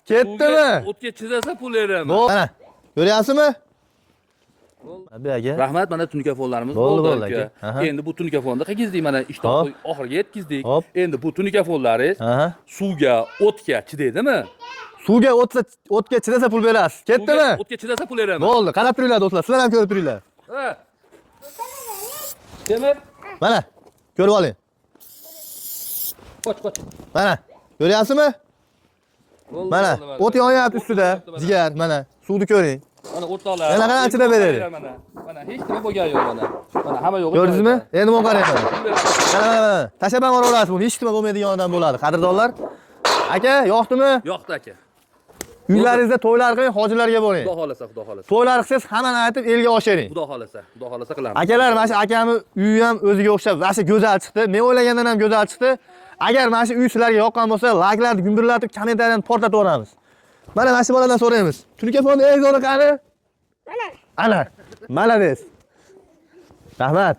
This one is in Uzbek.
Ketdimi? O'tga chidasa pul beraman. Mana. Ko'ryapsizmi? Abi aka. Rahmat, mana tunikafonlarimiz Bo'ldi, bo'ldi aka. Aha. Endi bu tunikafonni qilgizdik, mana ishni Hop. oxiriga yetkizdik. Hop. Endi bu tunikafonlaringiz Aha. suvga, o'tga chidaydimi? Suvga o'tga chidasa pul berasiz. Ketdimi? O'tga chidasa pul beraman. Bo'ldi, qarab turinglar do'stlar. Sizlar ham ko'rib turinglar. Ha. Temir, Mana. Ko'rib oling. qoch. Mana. Ko'ryapsizmi? Bo'ldi, Mana. bo'ldi, O't yonyapti ustida. Jigar, mana. Suvni ko'ring. Mana o'rtoqlar. Yana qancha chidab beradi? Mana hech nima bo'lgani yo'q mana. Mana hamma yo'q. Ko'rdingizmi? Endi men qarayman. Mana. Tashlab ham olaverasiz buni. Hech nima bo'lmaydigan odam bo'ladi. Qadrdonlar. Aka, yoqdimi? Yo'qdi aka. Uylaringizda to'ylar qiling, hojilarga boring. Xudo xolasa, xudo xolasa. To'ylar qilsangiz hammani aytib elga oshiring. Xudo xolasa qilamiz. Akalar, mana shu akamni uyi ham o'ziga o'xshab, va shu go'zal chiqdi. Men o'ylagandan ham go'zal chiqdi. Agar mana shu uy sizlarga yoqqan bo'lsa, layklarni gumburlatib, kommentariyani portlatib yuboramiz. Mana shu boladan so'raymiz. Tunikafonni egizoni qani? Ana. Malades. Rahmat.